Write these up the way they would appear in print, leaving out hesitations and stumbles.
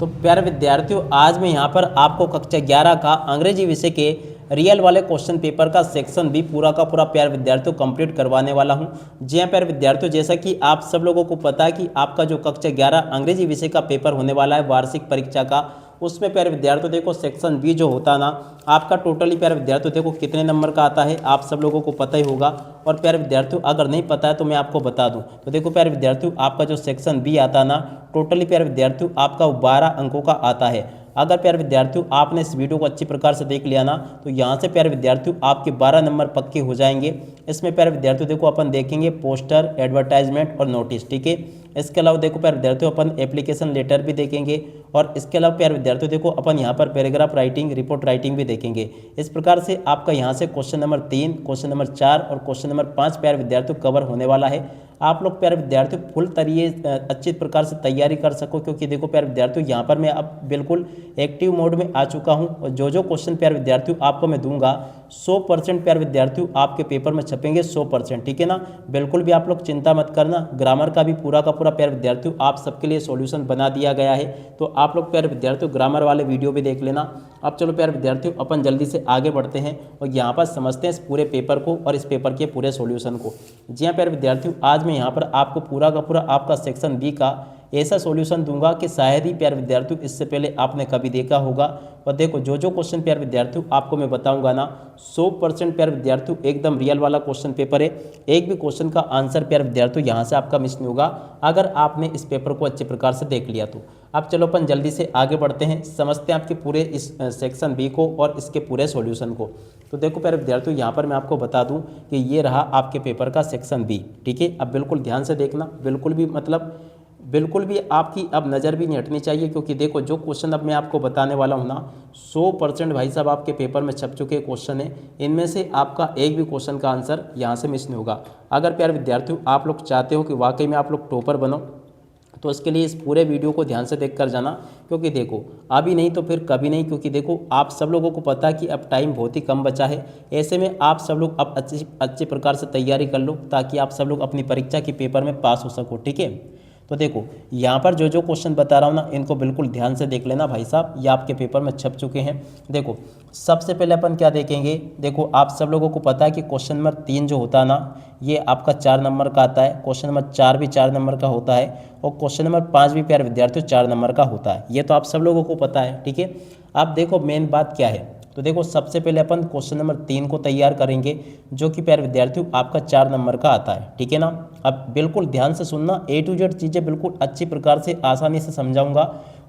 तो प्यारे विद्यार्थियों, आज मैं यहाँ पर आपको कक्षा 11 का अंग्रेजी विषय के रियल वाले क्वेश्चन पेपर का सेक्शन भी पूरा का पूरा प्यारे विद्यार्थियों कंप्लीट करवाने वाला हूँ। जी हाँ प्यारे विद्यार्थियों, जैसा कि आप सब लोगों को पता है कि आपका जो कक्षा 11 अंग्रेजी विषय का पेपर होने वाला है वार्षिक परीक्षा का, उसमें प्यारे विद्यार्थियों देखो सेक्शन बी जो होता ना आपका टोटली प्यारे विद्यार्थियों देखो कितने नंबर का आता है आप सब लोगों को पता ही होगा। और प्यारे विद्यार्थियों अगर नहीं पता है तो मैं आपको बता दूं, तो देखो प्यारे विद्यार्थियों आपका जो सेक्शन बी आता ना टोटली प्यारे विद्यार्थियों आपका 12 अंकों का आता है। अगर प्यारे विद्यार्थियों आपने इस वीडियो को अच्छी प्रकार से देख लिया ना तो यहाँ से प्यारे विद्यार्थियों आपके 12 नंबर पक्के हो जाएंगे। इसमें प्यारे विद्यार्थियों देखो अपन देखेंगे पोस्टर, एडवर्टाइजमेंट और नोटिस, ठीक है। इसके अलावा देखो प्यारे विद्यार्थियों अपन एप्लीकेशन लेटर भी देखेंगे और इसके अलावा प्यारे विद्यार्थियों देखो अपन यहाँ पर पैराग्राफ राइटिंग, रिपोर्ट राइटिंग भी देखेंगे। इस प्रकार से आपका यहाँ से क्वेश्चन नंबर 3, क्वेश्चन नंबर 4 और क्वेश्चन नंबर 5 प्यारे विद्यार्थियों कवर होने वाला है। आप लोग प्यारे विद्यार्थियों फुल तरीके अच्छी प्रकार से तैयारी कर सको, क्योंकि देखो प्यारे विद्यार्थियों यहाँ पर मैं अब बिल्कुल एक्टिव मोड में आ चुका हूँ और जो क्वेश्चन प्यारे विद्यार्थियों आपको मैं दूंगा 100% प्यारे विद्यार्थियों आपके पेपर में छपेंगे 100%, ठीक है ना। बिल्कुल भी आप लोग चिंता मत करना। ग्रामर का भी पूरा का पूरा प्यारे विद्यार्थियों आप सबके लिए सॉल्यूशन बना दिया गया है, तो आप लोग प्यारे विद्यार्थियों ग्रामर वाले वीडियो भी देख लेना। अब चलो प्यारे विद्यार्थियों अपन जल्दी से आगे बढ़ते हैं और यहाँ पर समझते हैं इस पूरे पेपर को और इस पेपर के पूरे सॉल्यूशन को। जी हाँ प्यारे विद्यार्थियों, आज मैं यहाँ पर आपको पूरा का पूरा आपका सेक्शन बी का ऐसा सॉल्यूशन दूंगा कि शायद ही प्यारे विद्यार्थियों इससे पहले आपने कभी देखा होगा। और देखो जो क्वेश्चन प्यारे विद्यार्थियों आपको मैं बताऊंगा ना 100% प्यारे विद्यार्थियों एकदम रियल वाला क्वेश्चन पेपर है। एक भी क्वेश्चन का आंसर प्यारे विद्यार्थियों यहाँ से आपका मिस नहीं होगा अगर आपने इस पेपर को अच्छे प्रकार से देख लिया तो। अब चलो अपन जल्दी से आगे बढ़ते हैं, समझते हैं आपके पूरे इस सेक्शन बी को और इसके पूरे सॉल्यूशन को। तो देखो प्यारे विद्यार्थियों यहाँ पर मैं आपको बता दूं कि ये रहा आपके पेपर का सेक्शन बी, ठीक है। अब बिल्कुल ध्यान से देखना, बिल्कुल भी आपकी अब नज़र भी नहीं हटनी चाहिए, क्योंकि देखो जो क्वेश्चन अब मैं आपको बताने वाला हूँ ना 100% भाई साहब आपके पेपर में छप चुके क्वेश्चन है। इनमें से आपका एक भी क्वेश्चन का आंसर यहाँ से मिस नहीं होगा। अगर प्यारे विद्यार्थियों आप लोग चाहते हो कि वाकई में आप लोग टॉपर बनो तो इसके लिए इस पूरे वीडियो को ध्यान से देख कर जाना, क्योंकि देखो अभी नहीं तो फिर कभी नहीं, क्योंकि देखो आप सब लोगों को पता है कि अब टाइम बहुत ही कम बचा है। ऐसे में आप सब लोग अब अच्छे प्रकार से तैयारी कर लो ताकि आप सब लोग अपनी परीक्षा के पेपर में पास हो सको, ठीक है। तो देखो यहाँ पर जो क्वेश्चन बता रहा हूँ ना इनको बिल्कुल ध्यान से देख लेना भाई साहब, ये आपके पेपर में छप चुके हैं। देखो सबसे पहले अपन क्या देखेंगे, देखो आप सब लोगों को पता है कि क्वेश्चन नंबर 3 जो होता है ना ये आपका 4 नंबर का आता है, क्वेश्चन नंबर 4 भी 4 नंबर का होता है और क्वेश्चन नंबर 5 भी प्यारे विद्यार्थियों 4 नंबर का होता है। ये तो आप सब लोगों को पता है, ठीक है। अब देखो मेन बात क्या है, तो देखो सबसे पहले अपन क्वेश्चन नंबर 3 को तैयार करेंगे जो कि प्यारे विद्यार्थियों आपका 4 नंबर का आता है, ठीक है ना। अब बिल्कुल ध्यान से सुनना, A to Z चीज़ें बिल्कुल अच्छी प्रकार से आसानी से समझाऊंगा,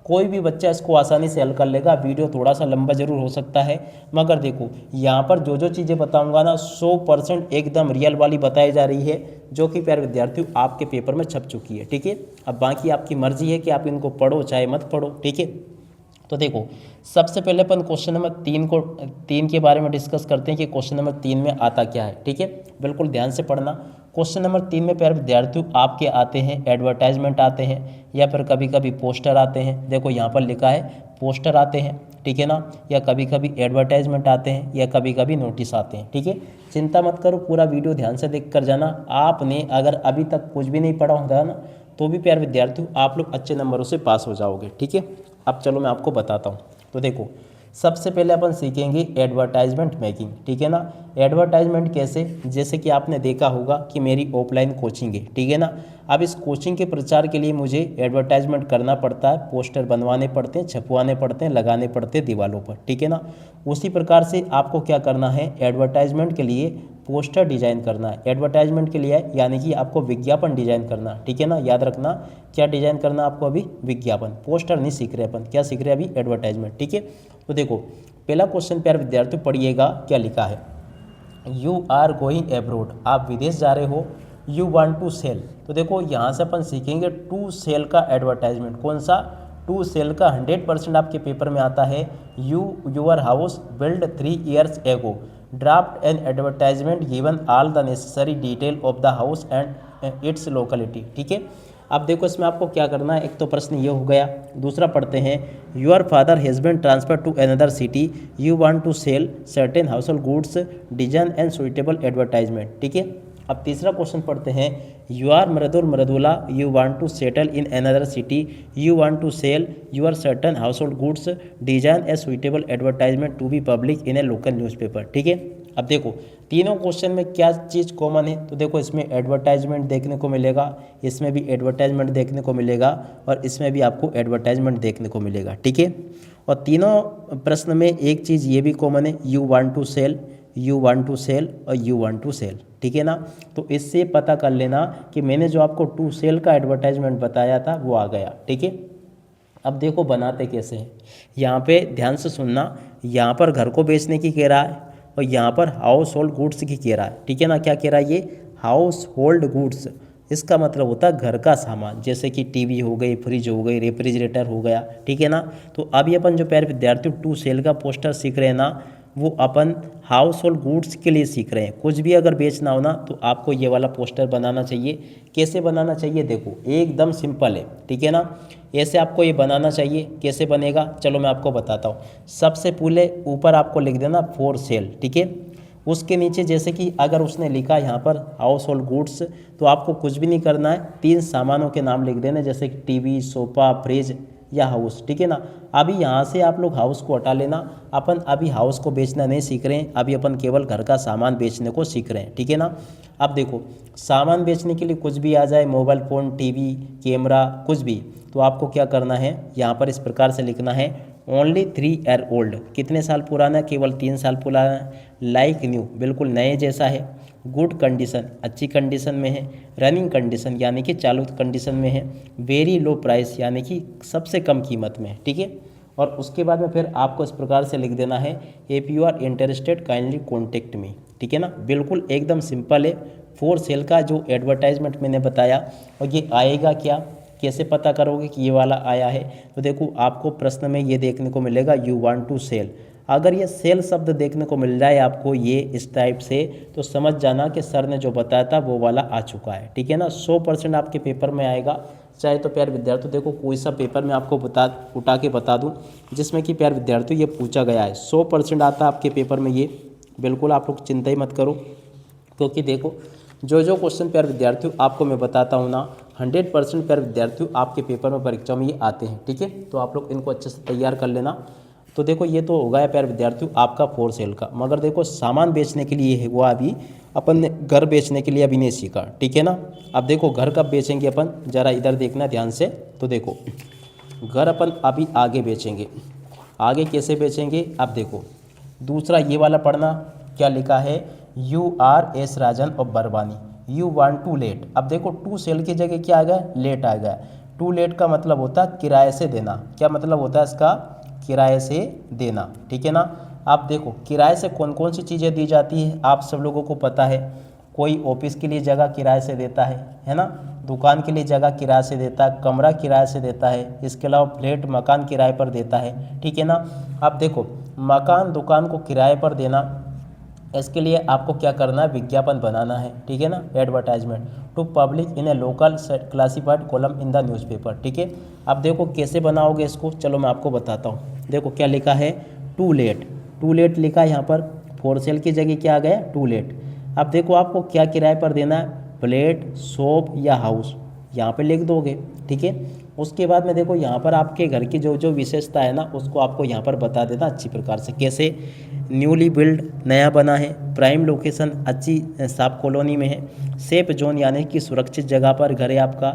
कोई भी बच्चा इसको आसानी से हल कर लेगा। वीडियो थोड़ा सा लंबा जरूर हो सकता है, मगर देखो यहाँ पर जो चीज़ें बताऊंगा ना 100% एकदम रियल वाली बताई जा रही है, जो कि प्यारे विद्यार्थियों आपके पेपर में छप चुकी है, ठीक है। अब बाकी आपकी मर्जी है कि आप इनको पढ़ो चाहे मत पढ़ो, ठीक है। तो देखो सबसे पहले अपन क्वेश्चन नंबर 3 के बारे में डिस्कस करते हैं कि क्वेश्चन नंबर 3 में आता क्या है, ठीक है। बिल्कुल ध्यान से पढ़ना। क्वेश्चन नंबर 3 में प्यारे विद्यार्थियों आपके आते हैं एडवर्टाइजमेंट आते हैं या फिर कभी कभी पोस्टर आते हैं। देखो यहाँ पर लिखा है पोस्टर आते हैं, ठीक है ना, या कभी कभी एडवर्टाइजमेंट आते हैं या कभी कभी नोटिस आते हैं, ठीक है। चिंता मत करो, पूरा वीडियो ध्यान से देख कर जाना। आपने अगर अभी तक कुछ भी नहीं पढ़ा होगा ना तो भी प्यारे विद्यार्थियों आप लोग अच्छे नंबरों से पास हो जाओगे, ठीक है। अब चलो मैं आपको बताता हूँ। तो देखो सबसे पहले अपन सीखेंगे एडवर्टाइजमेंट मेकिंग, ठीक है ना। एडवर्टाइजमेंट कैसे, जैसे कि आपने देखा होगा कि मेरी ऑफलाइन कोचिंग है, ठीक है ना। अब इस कोचिंग के प्रचार के लिए मुझे एडवर्टाइजमेंट करना पड़ता है, पोस्टर बनवाने पड़ते हैं, छपवाने पड़ते हैं, लगाने पड़ते हैं दीवारों पर, ठीक है ना। उसी प्रकार से आपको क्या करना है, एडवर्टाइजमेंट के लिए पोस्टर डिजाइन करना है। एडवर्टाइजमेंट के लिए यानी कि आपको विज्ञापन डिजाइन करना, ठीक है ना। याद रखना क्या डिजाइन करना आपको, अभी विज्ञापन, पोस्टर नहीं सीख रहे अपन, क्या सीख रहे हैं अभी, एडवर्टाइजमेंट, ठीक है। तो देखो पहला क्वेश्चन प्यारे विद्यार्थियों पढ़िएगा, क्या लिखा है, यू आर गोइंग एब्रोड, आप विदेश जा रहे हो। यू वांट टू सेल, तो देखो यहाँ से अपन सीखेंगे टू सेल का एडवर्टाइजमेंट। कौन सा, टू सेल का 100% आपके पेपर में आता है। यूर हाउस बिल्ड 3 years एगो, draft an advertisement given all the necessary detail of the house and it's locality, ठीक है। अब देखो इसमें आपको क्या करना है, एक तो प्रश्न ये हो गया। दूसरा पढ़ते हैं, your father has been transfer to another city, you want to sell certain house hold goods, design and suitable advertisement, ठीक है। अब तीसरा क्वेश्चन पढ़ते हैं, you are Mridul Mridula, you want to settle in another city, you want to sell your certain house hold goods, design a suitable advertisement to be public in a local newspaper. ठीक है, अब देखो तीनों क्वेश्चन में क्या चीज़ common है, तो देखो इसमें एडवर्टाइजमेंट देखने को मिलेगा, इसमें भी एडवर्टाइजमेंट देखने को मिलेगा और इसमें भी आपको एडवर्टाइजमेंट देखने को मिलेगा। ठीक है, और तीनों प्रश्न में एक चीज़ ये भी कॉमन है, you want to sell, you want to sell और यू वांट टू सेल। ठीक है ना, तो इससे पता कर लेना कि मैंने जो आपको टू सेल का एडवर्टाइजमेंट बताया था वो आ गया। ठीक है, अब देखो बनाते कैसे हैं, यहाँ पे ध्यान से सुनना, यहाँ पर घर को बेचने की कह रहा है और यहाँ पर हाउस होल्ड गुड्स की कह रहा है। ठीक है ना, क्या कह रहा है ये, हाउस होल्ड गुड्स, इसका मतलब होता है घर का सामान, जैसे कि टीवी हो गई, फ्रिज हो गई, रेफ्रिजरेटर हो गया। ठीक है ना, तो अभी अपन जो प्यारे विद्यार्थी टू सेल का पोस्टर सीख रहे हैं ना, वो अपन हाउस होल्ड गुड्स के लिए सीख रहे हैं। कुछ भी अगर बेचना हो ना तो आपको ये वाला पोस्टर बनाना चाहिए। कैसे बनाना चाहिए, देखो एकदम सिंपल है। ठीक है ना, ऐसे आपको ये बनाना चाहिए। कैसे बनेगा चलो मैं आपको बताता हूँ। सबसे पहले ऊपर आपको लिख देना फॉर सेल। ठीक है, उसके नीचे जैसे कि अगर उसने लिखा यहाँ पर हाउस होल्ड गुड्स, तो आपको कुछ भी नहीं करना है, 3 सामानों के नाम लिख देना, जैसे कि टीवी, सोफा, फ्रिज या हाउस। ठीक है ना, अभी यहाँ से आप लोग हाउस को हटा लेना, अपन अभी हाउस को बेचना नहीं सीख रहे हैं, अभी अपन केवल घर का सामान बेचने को सीख रहे हैं। ठीक है ना, अब देखो सामान बेचने के लिए कुछ भी आ जाए, मोबाइल फ़ोन, टीवी, कैमरा, कुछ भी, तो आपको क्या करना है, यहाँ पर इस प्रकार से लिखना है, ओनली 3 ईयर ओल्ड, कितने साल पुराना है, केवल 3 साल पुराना है, लाइक न्यू, बिल्कुल नए जैसा है, गुड कंडीशन, अच्छी कंडीशन में है, रनिंग कंडीशन यानी कि चालू कंडीशन में है, वेरी लो प्राइस यानी कि सबसे कम कीमत में है। ठीक है, और उसके बाद में फिर आपको इस प्रकार से लिख देना है, if you are interested kindly contact me. ठीक है ना, बिल्कुल एकदम सिंपल है। फॉर सेल का जो एडवर्टाइजमेंट मैंने बताया, और ये आएगा क्या, कैसे पता करोगे कि ये वाला आया है, तो देखो आपको प्रश्न में ये देखने को मिलेगा, यू वांट टू सेल। अगर ये सेल शब्द देखने को मिल रहा है आपको ये इस टाइप से, तो समझ जाना कि सर ने जो बताया था वो वाला आ चुका है। ठीक है ना, 100% आपके पेपर में आएगा। चाहे तो प्यारे विद्यार्थी देखो कोई सा पेपर में आपको उठा के बता दूं जिसमें कि प्यारे विद्यार्थी ये पूछा गया है, 100% आता है आपके पेपर में ये, बिल्कुल आप लोग चिंता ही मत करो। क्योंकि देखो जो क्वेश्चन प्यारे विद्यार्थियों आपको मैं बताता हूँ ना, 100% प्यारे विद्यार्थियों आपके पेपर में परीक्षा में ये आते हैं। ठीक है, तो आप लोग इनको अच्छे से तैयार कर लेना। तो देखो ये तो हो गया प्यारे विद्यार्थियों आपका फॉर सेल का, मगर देखो सामान बेचने के लिए है वो अभी अपन ने घर बेचने के लिए अभी नहीं सीखा। ठीक है ना, अब देखो घर कब बेचेंगे अपन, ज़रा इधर देखना ध्यान से। तो देखो घर अपन अभी आगे बेचेंगे, आगे कैसे बेचेंगे, अब देखो दूसरा ये वाला पढ़ना, क्या लिखा है, यू आर एस राजन और Barwani, you want to let. अब देखो टू सेल की जगह क्या आ गया, लेट आ गया। टू लेट का मतलब होता है किराए से देना। क्या मतलब होता है इसका, किराए से देना। ठीक है ना, आप देखो किराए से कौन कौन सी चीज़ें दी जाती है आप सब लोगों को पता है। कोई ऑफिस के लिए जगह किराए से देता है ना, दुकान के लिए जगह किराए से देता है, कमरा किराए से देता है, इसके अलावा फ्लैट मकान किराए पर देता है। ठीक है ना, अब देखो मकान दुकान को किराए पर देना, इसके लिए आपको क्या करना है, विज्ञापन बनाना है। ठीक है ना, advertisement to public in a local classified column in the newspaper. ठीक है, अब देखो कैसे बनाओगे इसको, चलो मैं आपको बताता हूँ। देखो क्या लिखा है, टू लेट, टू लेट लिखा है यहाँ पर, फॉर सेल की जगह क्या आ गया, टू लेट। अब देखो आपको क्या किराए पर देना है, फ्लैट, शॉप या हाउस, यहाँ पे लिख दोगे। ठीक है, उसके बाद में देखो यहाँ पर आपके घर की जो जो विशेषता है ना उसको आपको यहाँ पर बता देना अच्छी प्रकार से। कैसे, न्यूली बिल्ड, नया बना है, प्राइम लोकेशन, अच्छी साफ कॉलोनी में है, सेफ जोन यानी कि सुरक्षित जगह पर घर है आपका,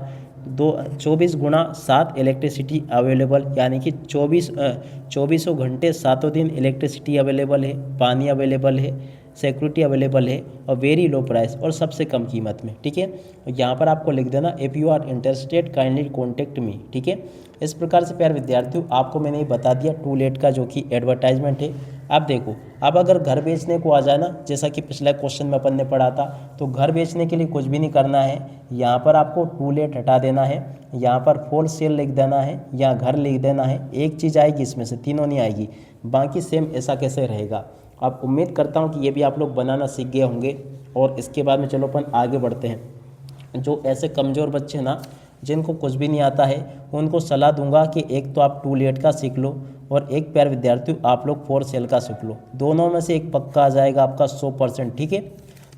24x7 इलेक्ट्रिसिटी अवेलेबल यानी कि 24 घंटे 7 दिन इलेक्ट्रिसिटी अवेलेबल है, पानी अवेलेबल है, सिक्योरिटी अवेलेबल है और वेरी लो प्राइस और सबसे कम कीमत में। ठीक है, यहाँ पर आपको लिख देना, if you are interested kindly contact me. ठीक है, इस प्रकार से प्यारे विद्यार्थियों आपको मैंने ये बता दिया टू लेट का जो कि एडवर्टाइजमेंट है। अब देखो अब अगर घर बेचने को आ जाए ना, जैसा कि पिछला क्वेश्चन में अपन ने पढ़ा था, तो घर बेचने के लिए कुछ भी नहीं करना है, यहाँ पर आपको टू लेट हटा देना है, यहाँ पर फॉर सेल लिख देना है या घर लिख देना है। एक चीज़ आएगी इसमें से, तीनों नहीं आएगी, बाकी सेम ऐसा कैसे रहेगा। अब उम्मीद करता हूँ कि ये भी आप लोग बनाना सीख गए होंगे। और इसके बाद में चलो अपन आगे बढ़ते हैं। जो ऐसे कमज़ोर बच्चे ना जिनको कुछ भी नहीं आता है उनको सलाह दूंगा कि एक तो आप टू लेट का सीख लो और एक प्यारे विद्यार्थियों आप लोग फॉर सेल का सीख लो, दोनों में से एक पक्का आ जाएगा आपका 100%। ठीक है,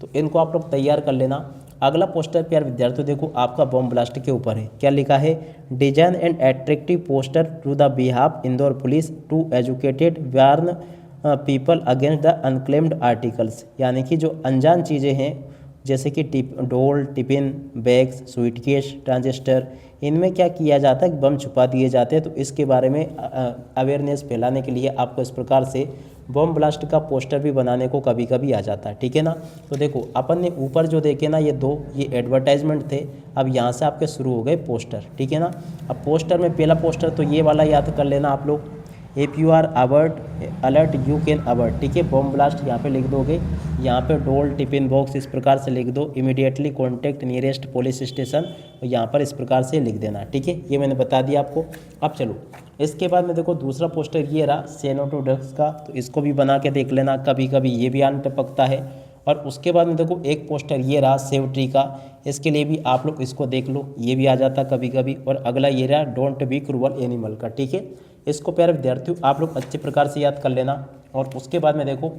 तो इनको आप लोग तैयार कर लेना। अगला पोस्टर प्यार विद्यार्थियों देखो आपका बॉम्ब ब्लास्ट के ऊपर है। क्या लिखा है? Design and attractive poster to the behalf Indore police to educated warn people against the unclaimed articles. यानी कि जो अनजान चीज़ें हैं जैसे कि ढोल, टिफिन, बैग्स, स्वीटकेस, ट्रांजिस्टर, इनमें क्या किया जाता है, बम छुपा दिए जाते हैं। तो इसके बारे में अवेयरनेस फैलाने के लिए आपको इस प्रकार से बम ब्लास्ट का पोस्टर भी बनाने को कभी कभी आ जाता है, ठीक है ना। तो देखो अपन ने ऊपर जो देखे ना ये एडवर्टाइजमेंट थे, अब यहाँ से आपके शुरू हो गए पोस्टर, ठीक है ना। अब पोस्टर में पहला पोस्टर तो ये वाला याद कर लेना आप लोग, if you are alert you can avert, ठीक है। बॉम्ब ब्लास्ट यहाँ पे लिख दोगे, यहाँ पे डोल, टिफिन बॉक्स इस प्रकार से लिख दो, immediately contact nearest police station, और यहाँ पर इस प्रकार से लिख देना, ठीक है। ये मैंने बता दिया आपको। अब चलो इसके बाद में देखो दूसरा पोस्टर ये रहा से नो टू ड्रग्स का, तो इसको भी बना के देख लेना, कभी कभी ये भी आन टपकता है। और उसके बाद में देखो एक पोस्टर ये रहा सेव ट्री का, इसके लिए भी आप लोग इसको देख लो, ये भी आ जाता कभी कभी। और अगला ये रहा डोंट बी क्रूअल एनिमल का, ठीक है। इसको प्यारे विद्यार्थियों आप लोग अच्छे प्रकार से याद कर लेना। और उसके बाद में देखो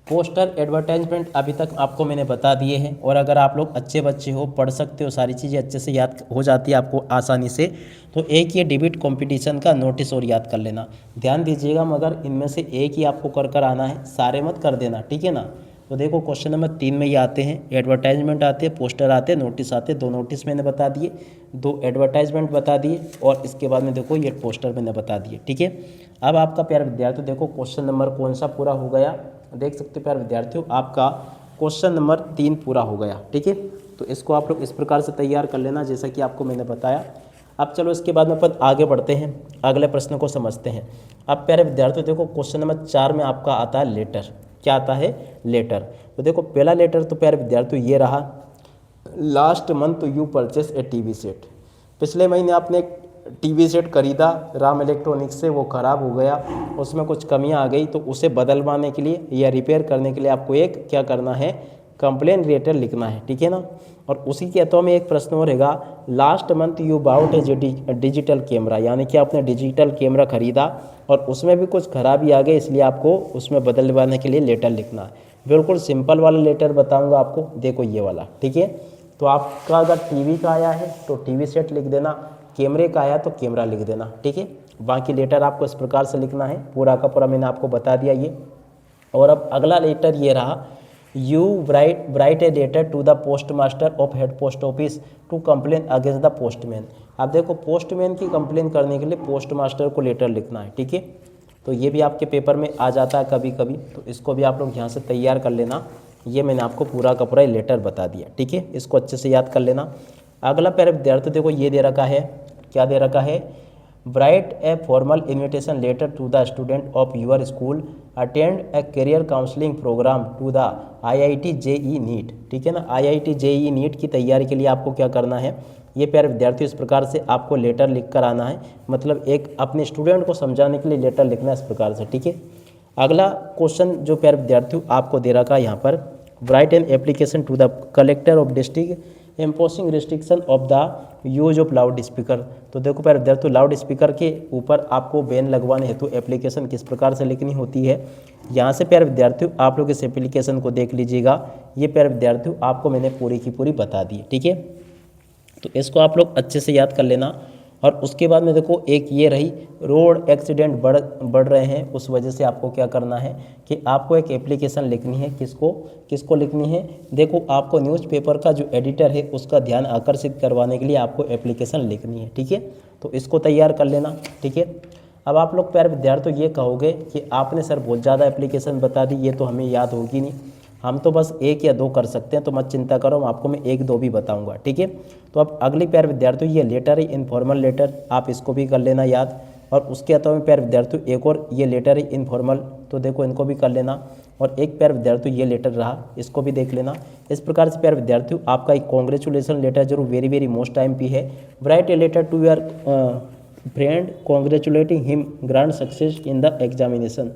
पोस्टर एडवर्टाइजमेंट अभी तक आपको मैंने बता दिए हैं, और अगर आप लोग अच्छे बच्चे हो, पढ़ सकते हो, सारी चीज़ें अच्छे से याद हो जाती है आपको आसानी से, तो एक ये डिबेट कंपटीशन का नोटिस और याद कर लेना। ध्यान दीजिएगा, मगर इनमें से एक ही आपको कर आना है, सारे मत कर देना, ठीक है ना। तो देखो क्वेश्चन नंबर 3 में ये आते हैं, एडवर्टाइजमेंट आते हैं, पोस्टर आते हैं, नोटिस आते हैं। 2 नोटिस मैंने बता दिए, 2 एडवर्टाइजमेंट बता दिए, और इसके बाद में देखो ये पोस्टर मैंने बता दिए, ठीक है। अब आपका प्यारे विद्यार्थियों देखो क्वेश्चन नंबर कौन सा पूरा हो गया, देख सकते हो प्यारे विद्यार्थियों, आपका क्वेश्चन नंबर 3 पूरा हो गया, ठीक है। तो इसको आप लोग इस प्रकार से तैयार कर लेना जैसा कि आपको मैंने बताया। अब चलो इसके बाद में अपन आगे बढ़ते हैं, अगले प्रश्न को समझते हैं। अब प्यारे विद्यार्थियों देखो क्वेश्चन नंबर 4 में आपका आता है लेटर। क्या आता है? लेटर। तो देखो पहला लेटर तो प्यारे विद्यार्थियों ये रहा, last month you purchase A TV set. पिछले महीने आपने एक टीवी सेट खरीदा राम इलेक्ट्रॉनिक्स से, वो ख़राब हो गया, उसमें कुछ कमियां आ गई, तो उसे बदलवाने के लिए या रिपेयर करने के लिए आपको एक क्या करना है, कंप्लेन लेटर लिखना है, ठीक है ना। और उसी के अतः में एक प्रश्न और रहेगा, last month you bought a digital camera, यानी कि आपने डिजिटल कैमरा खरीदा और उसमें भी कुछ खराबी आ गई, इसलिए आपको उसमें बदलवाने के लिए लेटर लिखना है। बिल्कुल सिंपल वाला लेटर बताऊंगा आपको, देखो ये वाला, ठीक है। तो आपका अगर टीवी का आया है तो टीवी सेट लिख देना, कैमरे का आया तो कैमरा लिख देना, ठीक है। बाकी लेटर आपको इस प्रकार से लिखना है, पूरा का पूरा मैंने आपको बता दिया ये। और अब अगला लेटर ये रहा, you write a letter to the post master of head post office to complain against the postman. अब देखो पोस्टमैन की कंप्लेन करने के लिए पोस्ट मास्टर को लेटर लिखना है, ठीक है। तो ये भी आपके पेपर में आ जाता है कभी कभी, तो इसको भी आप लोग यहाँ से तैयार कर लेना। ये मैंने आपको पूरा का पूरा लेटर बता दिया, ठीक है। इसको अच्छे से याद कर लेना। अगला प्यारे विद्यार्थी देखो ये दे रखा है, क्या दे रखा है, write a formal invitation letter to the student of your school attend a career counselling programme to the IIT JEE NEET, ठीक है ना। IIT JEE नीट की तैयारी के लिए आपको क्या करना है, ये प्यारे विद्यार्थियों इस प्रकार से आपको लेटर लिख कर आना है, मतलब एक अपने स्टूडेंट को समझाने के लिए लेटर लिखना है इस प्रकार से, ठीक है। अगला क्वेश्चन जो प्यारे विद्यार्थियों आपको दे रखा है यहाँ पर, write an application to the collector of district imposing restriction of the use of loud speaker. तो देखो प्यारे विद्यार्थियों लाउड स्पीकर के ऊपर आपको बैन लगवाने हेतु एप्लीकेशन किस प्रकार से लिखनी होती है, यहाँ से प्यारे विद्यार्थियों आप लोग इस एप्लीकेशन को देख लीजिएगा। ये प्यारे विद्यार्थियों आपको मैंने पूरी की पूरी बता दी, ठीक है। तो इसको आप लोग अच्छे से याद कर लेना। और उसके बाद में देखो एक ये रही, रोड एक्सीडेंट बढ़ रहे हैं, उस वजह से आपको क्या करना है कि आपको एक एप्लीकेशन लिखनी है। किसको लिखनी है, देखो आपको न्यूज़पेपर का जो एडिटर है उसका ध्यान आकर्षित करवाने के लिए आपको एप्लीकेशन लिखनी है, ठीक है। तो इसको तैयार कर लेना, ठीक है। अब आप लोग प्यारे विद्यार्थियों ये कहोगे कि आपने सर बहुत ज़्यादा एप्लीकेशन बता दी, ये तो हमें याद होगी नहीं, हम तो बस 1 या 2 कर सकते हैं। तो मत चिंता करो, आपको मैं 1-2 भी बताऊंगा, ठीक है। तो अब अगली प्यारे विद्यार्थियों ये लेटर है इनफॉर्मल लेटर, आप इसको भी कर लेना याद। और उसके अलावा में प्यारे विद्यार्थियों एक और ये लेटर है इनफॉर्मल, तो देखो इनको भी कर लेना। और एक प्यारे विद्यार्थियों ये लेटर रहा, इसको भी देख लेना। इस प्रकार से प्यारे विद्यार्थियों आपका एक कॉन्ग्रेचुलेसन लेटर जरूर वेरी मोस्ट IMP है। Write a letter to your friend congratulating him grand success in the examination.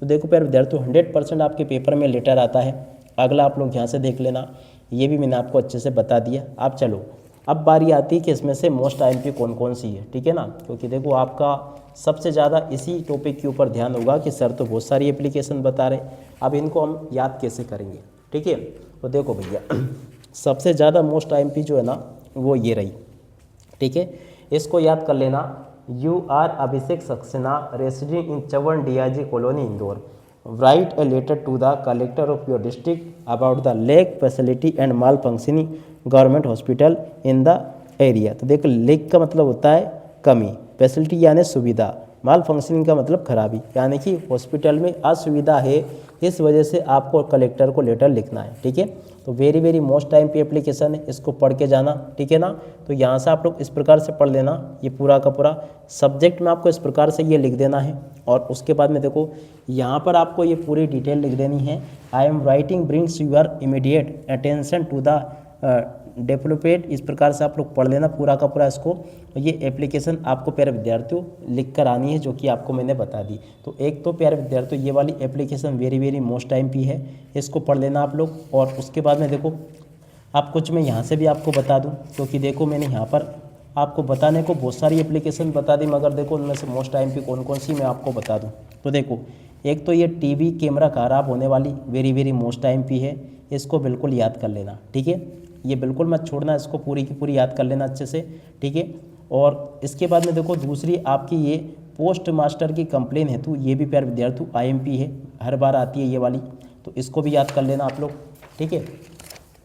तो देखो प्यारे विद्यार्थियों 100% आपके पेपर में लेटर आता है। अगला आप लोग यहाँ से देख लेना, ये भी मैंने आपको अच्छे से बता दिया। अब चलो अब बारी आती है कि इसमें से मोस्ट IMP कौन सी है, ठीक है ना। क्योंकि देखो आपका सबसे ज़्यादा इसी टॉपिक के ऊपर ध्यान होगा कि सर तो बहुत सारी एप्लीकेशन बता रहे, अब इनको हम याद कैसे करेंगे, ठीक है। तो देखो भैया सबसे ज़्यादा मोस्ट आईएमपी जो है ना वो ये रही, ठीक है। इसको याद कर लेना, you are Abhishek Saxena resident in Chavan DIG colony Indore, write a letter to the collector of your district about the lack facility and malfunctioning government hospital in the area. तो देखो लेक का मतलब होता है कमी, फैसिलिटी यानी सुविधा, माल फंक्शनिंग का मतलब खराबी, यानी कि हॉस्पिटल में असुविधा है, इस वजह से आपको कलेक्टर को लेटर लिखना है, ठीक है। तो वेरी वेरी मोस्ट टाइम पे एप्लीकेशन है, इसको पढ़ के जाना, ठीक है ना। तो यहाँ से आप लोग इस प्रकार से पढ़ लेना, ये पूरा का पूरा सब्जेक्ट में आपको इस प्रकार से ये लिख देना है। और उसके बाद में देखो यहाँ पर आपको ये पूरी डिटेल लिख देनी है, I am writing brings your immediate attention to the development, इस प्रकार से आप लोग पढ़ लेना पूरा का पूरा इसको। ये एप्लीकेशन आपको प्यारे विद्यार्थियों लिख कर आनी है, जो कि आपको मैंने बता दी। तो एक तो प्यारे विद्यार्थियों ये वाली application very very most time P है, इसको पढ़ लेना आप लोग। और उसके बाद में देखो आप कुछ मैं यहाँ से भी आपको बता दूँ, क्योंकि देखो मैंने यहाँ पर आपको बताने को बहुत सारी एप्लीकेशन बता दी, मगर देखो उनमें से मोस्ट टाइम पे कौन कौन सी मैं आपको बता दूँ। तो देखो एक तो ये टीवी कैमरा खराब होने वाली very very most time P है, इसको बिल्कुल याद कर लेना, ठीक है। ये बिल्कुल मत छोड़ना, इसको पूरी की पूरी याद कर लेना अच्छे से, ठीक है। और इसके बाद में देखो दूसरी आपकी ये पोस्ट मास्टर की कंप्लेन हेतु, ये भी प्यारे विद्यार्थियों आईएमपी है, हर बार आती है ये वाली, तो इसको भी याद कर लेना आप लोग, ठीक है।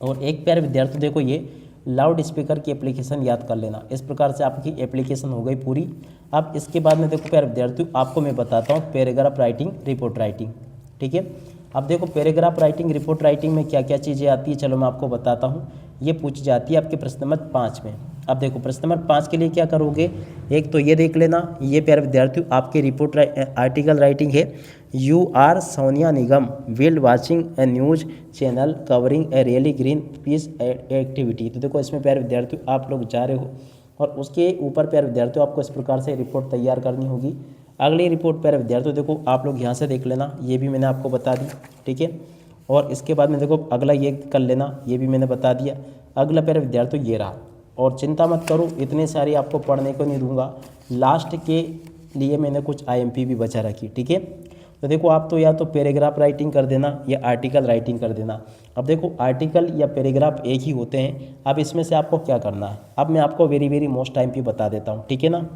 और एक प्यारे विद्यार्थियों देखो ये लाउड स्पीकर की एप्लीकेशन याद कर लेना। इस प्रकार से आपकी एप्लीकेशन हो गई पूरी। अब इसके बाद में देखो प्यारे विद्यार्थियों आपको मैं बताता हूँ पैराग्राफ राइटिंग, रिपोर्ट राइटिंग, ठीक है। अब देखो पैराग्राफ राइटिंग, रिपोर्ट राइटिंग में क्या क्या चीज़ें आती है, चलो मैं आपको बताता हूँ। ये पूछी जाती है आपके प्रश्न नंबर 5 में। अब देखो प्रश्न नंबर 5 के लिए क्या करोगे, एक तो ये देख लेना, ये प्यारे विद्यार्थियों आपकी रिपोर्ट आर्टिकल राइटिंग है। You are Sonia Nigam will watching a news channel covering a really green peace activity. तो देखो इसमें प्यारे विद्यार्थियों आप लोग जा रहे हो और उसके ऊपर प्यारे विद्यार्थियों आपको इस प्रकार से रिपोर्ट तैयार करनी होगी। अगली रिपोर्ट प्यारे विद्यार्थियों देखो आप लोग यहाँ से देख लेना, ये भी मैंने आपको बता दी, ठीक है। और इसके बाद में देखो अगला ये कर लेना, ये भी मैंने बता दिया। अगला प्यारे विद्यार्थियों ये रहा, और चिंता मत करो इतने सारी आपको पढ़ने को नहीं दूंगा, लास्ट के लिए मैंने कुछ आईएमपी भी बचा रखी, ठीक है। तो देखो आप तो या तो पैराग्राफ राइटिंग कर देना या आर्टिकल राइटिंग कर देना। अब देखो आर्टिकल या पैराग्राफ एक ही होते हैं, अब इसमें से आपको क्या करना है, अब मैं आपको वेरी वेरी मोस्ट टाइम पे बता देता हूँ, ठीक है ना।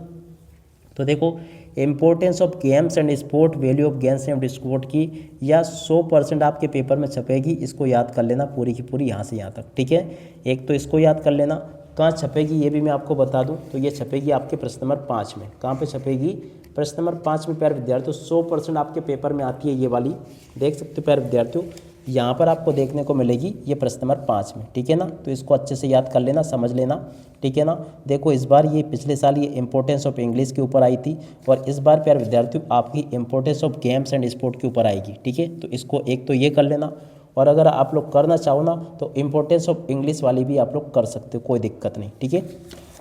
तो देखो importance of games and sport, value of games and sport की या 100% आपके पेपर में छपेगी, इसको याद कर लेना पूरी की पूरी यहाँ से यहाँ तक, ठीक है। एक तो इसको याद कर लेना, कहाँ छपेगी ये भी मैं आपको बता दूं, तो ये छपेगी आपके प्रश्न नंबर 5 में। कहाँ पे छपेगी, प्रश्न नंबर 5 में प्यारे विद्यार्थियों 100% आपके पेपर में आती है ये वाली, देख सकते हो प्यारे विद्यार्थियों, यहाँ पर आपको देखने को मिलेगी ये प्रश्न नंबर 5 में, ठीक है ना। तो इसको अच्छे से याद कर लेना, समझ लेना, ठीक है ना। देखो इस बार ये पिछले साल ये इंपॉर्टेंस ऑफ इंग्लिश के ऊपर आई थी, और इस बार प्यारे विद्यार्थियों आपकी importance of games and sport के ऊपर आएगी, ठीक है। तो इसको एक तो ये कर लेना, और अगर आप लोग करना चाहो ना तो इम्पोर्टेंस ऑफ इंग्लिश वाली भी आप लोग कर सकते हो, कोई दिक्कत नहीं, ठीक है।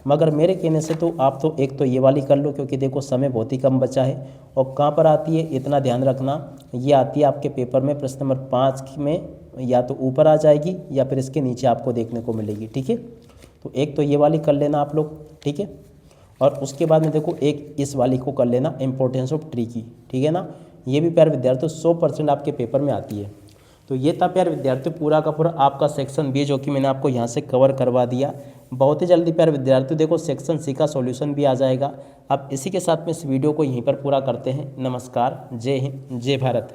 मगर मेरे कहने से तो आप तो एक तो ये वाली कर लो, क्योंकि देखो समय बहुत ही कम बचा है। और कहाँ पर आती है इतना ध्यान रखना, ये आती है आपके पेपर में प्रश्न नंबर 5 में, या तो ऊपर आ जाएगी या फिर इसके नीचे आपको देखने को मिलेगी, ठीक है। तो एक तो ये वाली कर लेना आप लोग, ठीक है। और उसके बाद में देखो एक इस वाली को कर लेना, इम्पोर्टेंस ऑफ ट्री की, ठीक है ना। ये भी प्यारे विद्यार्थियों 100% आपके पेपर में आती है। तो ये था प्यारे विद्यार्थियों पूरा का पूरा आपका सेक्शन बी, जो कि मैंने आपको यहाँ से कवर करवा दिया। बहुत ही जल्दी प्यारे विद्यार्थियों देखो सेक्शन सी का सॉल्यूशन भी आ जाएगा। अब इसी के साथ में इस वीडियो को यहीं पर पूरा करते हैं। नमस्कार, जय हिंद, जय भारत।